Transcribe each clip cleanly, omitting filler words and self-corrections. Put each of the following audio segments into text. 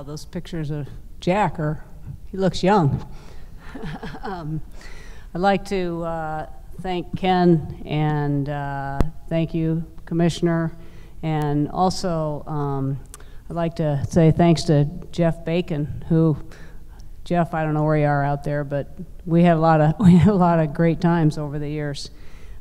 Those pictures of Jack he looks young. I'd like to thank Ken and thank you, Commissioner, and also I'd like to say thanks to Jeff Bacon, Jeff, I don't know where you are out there, but we had a lot of great times over the years.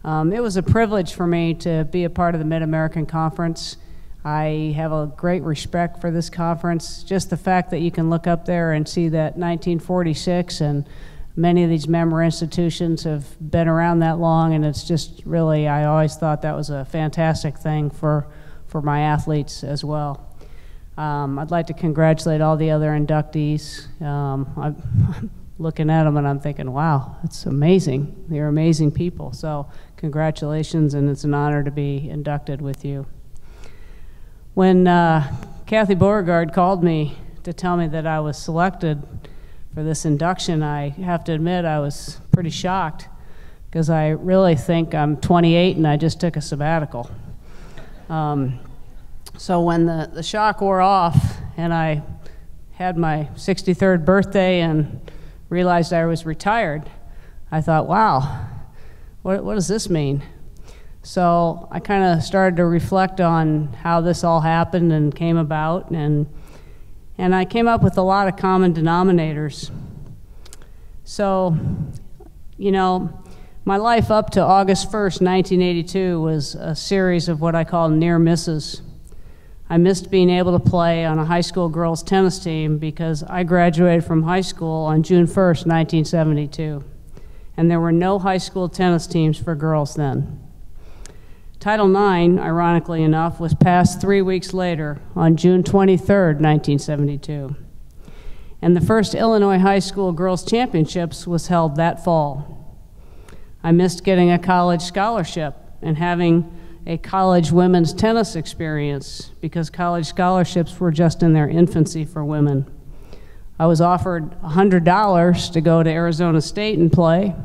It was a privilege for me to be a part of the Mid-American Conference. I have a great respect for this conference. Just the fact that you can look up there and see that 1946, and many of these member institutions have been around that long, and it's just really, I always thought that was a fantastic thing for my athletes as well. I'd like to congratulate all the other inductees. I'm looking at them and I'm thinking, wow, that's amazing. They're amazing people. So congratulations, and it's an honor to be inducted with you. When Kathy Beauregard called me to tell me that I was selected for this induction, I have to admit I was pretty shocked, because I really think I'm 28 and I just took a sabbatical. So when the shock wore off and I had my 63rd birthday and realized I was retired, I thought, wow, what does this mean? So I kind of started to reflect on how this all happened and came about, and I came up with a lot of common denominators. So, you know, my life up to August 1st, 1982 was a series of what I call near misses. I missed being able to play on a high school girls tennis team because I graduated from high school on June 1st, 1972, and there were no high school tennis teams for girls then. Title IX, ironically enough, was passed 3 weeks later on June 23rd, 1972. And the first Illinois High School Girls Championships was held that fall. I missed getting a college scholarship and having a college women's tennis experience because college scholarships were just in their infancy for women. I was offered $100 to go to Arizona State and play.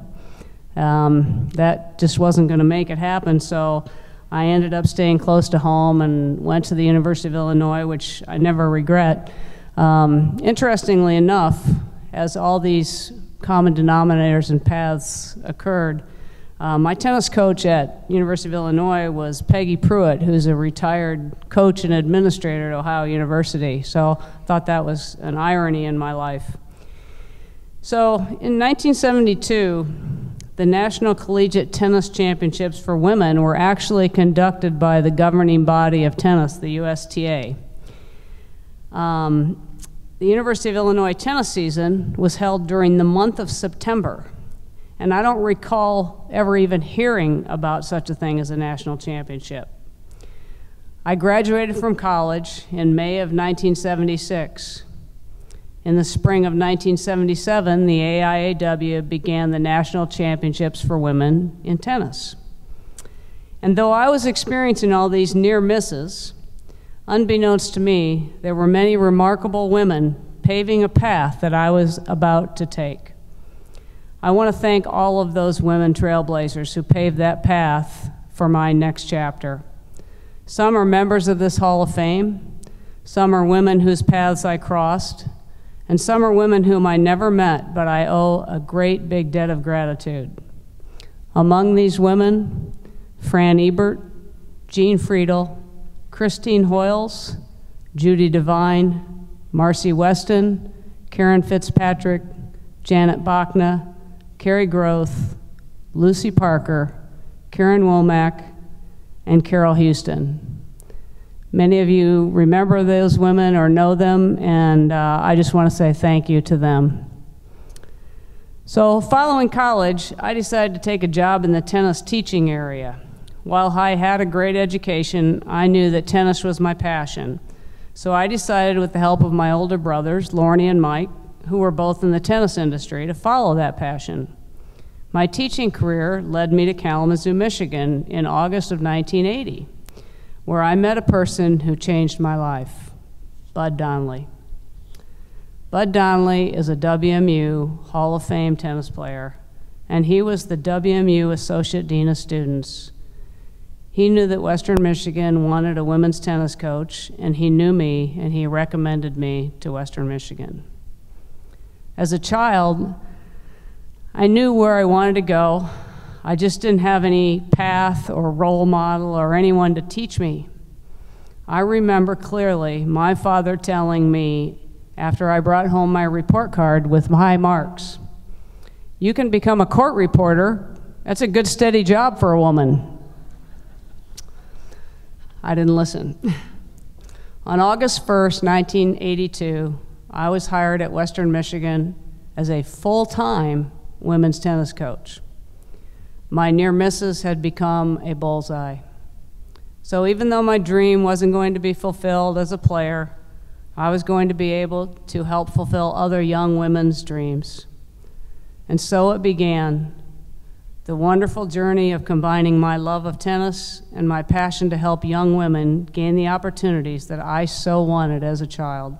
That just wasn't going to make it happen, so I ended up staying close to home and went to the University of Illinois, which I never regret. Interestingly enough, as all these common denominators and paths occurred, my tennis coach at University of Illinois was Peggy Pruitt, who's a retired coach and administrator at Ohio University, so I thought that was an irony in my life. So in 1972, the National Collegiate Tennis Championships for women were actually conducted by the governing body of tennis, the USTA. The University of Illinois tennis season was held during the month of September, and I don't recall ever even hearing about such a thing as a national championship. I graduated from college in May of 1976. In the spring of 1977, the AIAW began the National Championships for Women in tennis. And though I was experiencing all these near misses, unbeknownst to me, there were many remarkable women paving a path that I was about to take. I want to thank all of those women trailblazers who paved that path for my next chapter. Some are members of this Hall of Fame, some are women whose paths I crossed, and some are women whom I never met, but I owe a great big debt of gratitude. Among these women, Fran Ebert, Jean Friedel, Christine Hoyles, Judy Devine, Marcy Weston, Karen Fitzpatrick, Janet Bachna, Carrie Groth, Lucy Parker, Karen Womack, and Carol Houston. Many of you remember those women or know them, and I just want to say thank you to them. So following college, I decided to take a job in the tennis teaching area. While I had a great education, I knew that tennis was my passion. So I decided, with the help of my older brothers, Lorne and Mike, who were both in the tennis industry, to follow that passion. My teaching career led me to Kalamazoo, Michigan in August of 1980. Where I met a person who changed my life, Bud Donnelly. Bud Donnelly is a WMU Hall of Fame tennis player, and he was the WMU Associate Dean of Students. He knew that Western Michigan wanted a women's tennis coach, and he knew me, and he recommended me to Western Michigan. As a child, I knew where I wanted to go. I just didn't have any path or role model or anyone to teach me. I remember clearly my father telling me after I brought home my report card with high marks, "You can become a court reporter. That's a good steady job for a woman." I didn't listen. On August 1st, 1982, I was hired at Western Michigan as a full-time women's tennis coach. My near misses had become a bullseye. So even though my dream wasn't going to be fulfilled as a player, I was going to be able to help fulfill other young women's dreams. And so it began, the wonderful journey of combining my love of tennis and my passion to help young women gain the opportunities that I so wanted as a child.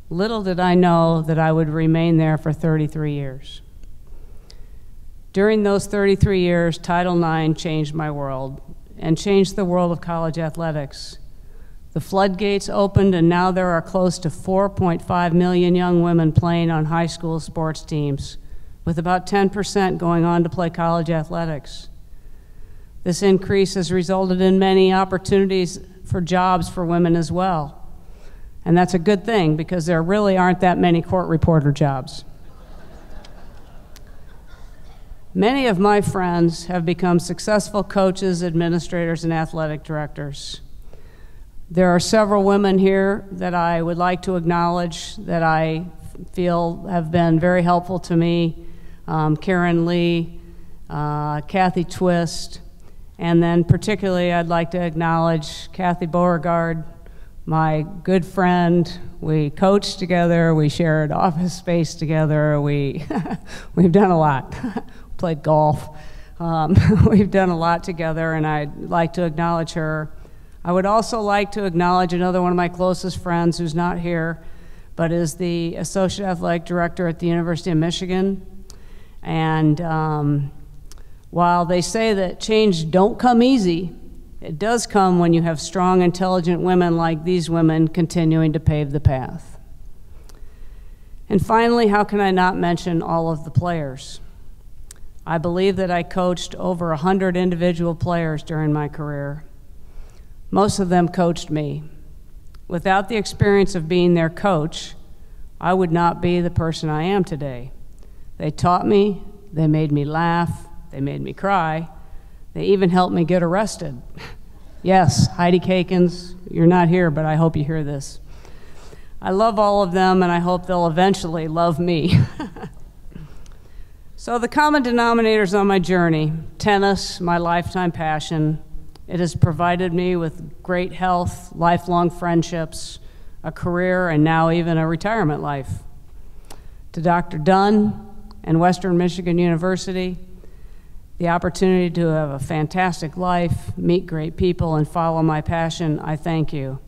Little did I know that I would remain there for 33 years. During those 33 years, Title IX changed my world and changed the world of college athletics. The floodgates opened, and now there are close to 4.5 million young women playing on high school sports teams, with about 10% going on to play college athletics. This increase has resulted in many opportunities for jobs for women as well. And that's a good thing, because there really aren't that many court reporter jobs. Many of my friends have become successful coaches, administrators, and athletic directors. There are several women here that I would like to acknowledge that I feel have been very helpful to me. Karen Lee, Kathy Twist, and then particularly I'd like to acknowledge Kathy Beauregard, my good friend. We coached together, we shared office space together, we've done a lot. Played golf. We've done a lot together, and I'd like to acknowledge her. I would also like to acknowledge another one of my closest friends who's not here, but is the Associate Athletic Director at the University of Michigan. And while they say that change don't come easy, it does come when you have strong, intelligent women like these women continuing to pave the path. And finally, how can I not mention all of the players? I believe that I coached over 100 individual players during my career. Most of them coached me. Without the experience of being their coach, I would not be the person I am today. They taught me, they made me laugh, they made me cry, they even helped me get arrested. Yes, Heidi Kakens, you're not here, but I hope you hear this. I love all of them, and I hope they'll eventually love me. So the common denominators on my journey: tennis, my lifetime passion. It has provided me with great health, lifelong friendships, a career, and now even a retirement life. To Dr. Dunn and Western Michigan University, the opportunity to have a fantastic life, meet great people, and follow my passion, I thank you.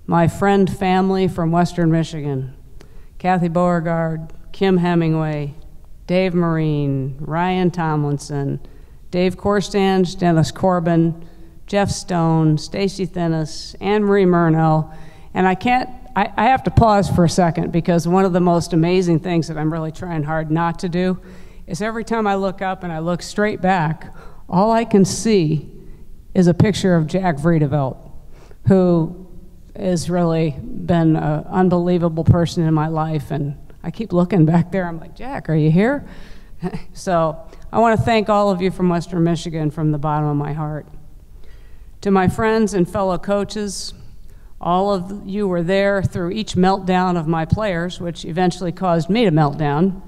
My friend family from Western Michigan: Kathy Beauregard, Kim Hemingway, Dave Marine, Ryan Tomlinson, Dave Korstange, Dennis Corbin, Jeff Stone, Stacy Thinnis, Anne-Marie Murnau. And I have to pause for a second, because one of the most amazing things that I'm really trying hard not to do is every time I look up and I look straight back, all I can see is a picture of Jack Vriedeveld, who has really been an unbelievable person in my life. And I keep looking back there, I'm like, Jack, are you here? So I want to thank all of you from Western Michigan from the bottom of my heart. To my friends and fellow coaches, all of you were there through each meltdown of my players, which eventually caused me to melt down.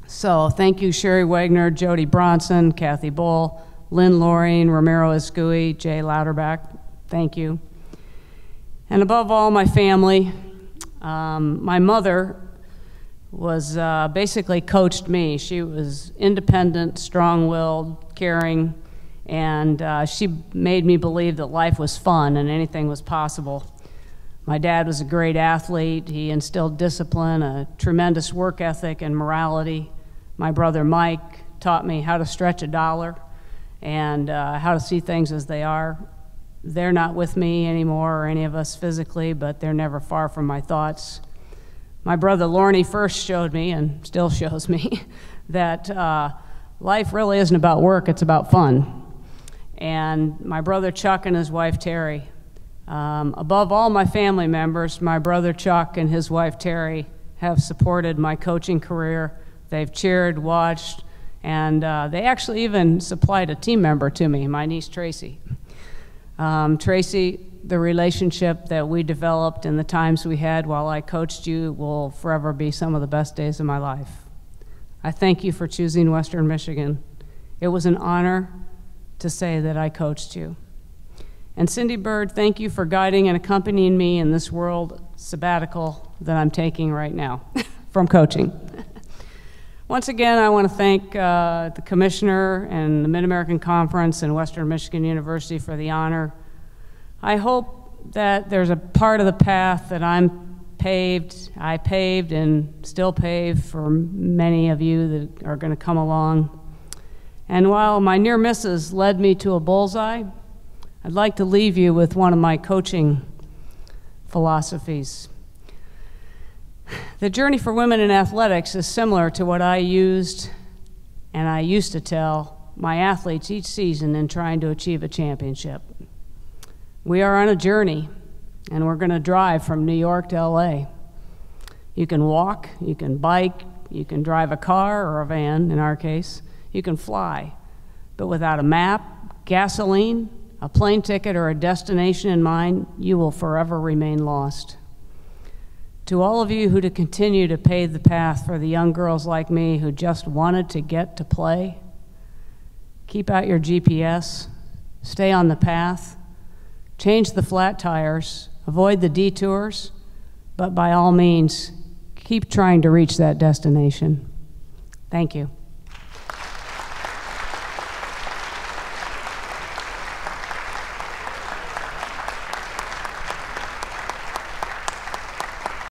So thank you, Sherry Wagner, Jody Bronson, Kathy Bull, Lynn Loring, Ramiro Escui, Jay Lauterbach. Thank you. And above all, my family. My mother was basically coached me. She was independent, strong-willed, caring, and she made me believe that life was fun and anything was possible. My dad was a great athlete. He instilled discipline, a tremendous work ethic, and morality. My brother Mike taught me how to stretch a dollar, and how to see things as they are. They're not with me anymore, or any of us physically, but they're never far from my thoughts. My brother Lorne first showed me, and still shows me, that life really isn't about work, it's about fun. And my brother Chuck and his wife Terry. Above all my family members, my brother Chuck and his wife Terry have supported my coaching career. They've cheered, watched, and they actually even supplied a team member to me, my niece Tracy. Tracy, the relationship that we developed and the times we had while I coached you will forever be some of the best days of my life. I thank you for choosing Western Michigan. It was an honor to say that I coached you. And Cindy Bird, thank you for guiding and accompanying me in this world sabbatical that I'm taking right now from coaching. Once again, I want to thank the Commissioner and the Mid-American Conference and Western Michigan University for the honor. I hope that there's a part of the path that I paved and still pave for many of you that are going to come along. And while my near misses led me to a bullseye, I'd like to leave you with one of my coaching philosophies. The journey for women in athletics is similar to what I used to tell my athletes each season in trying to achieve a championship. We are on a journey, and we're going to drive from New York to LA. You can walk, you can bike, you can drive a car or a van, in our case. You can fly, but without a map, gasoline, a plane ticket, or a destination in mind, you will forever remain lost. To all of you who to continue to pave the path for the young girls like me who just wanted to get to play, keep out your GPS, stay on the path, change the flat tires, avoid the detours, but by all means, keep trying to reach that destination. Thank you.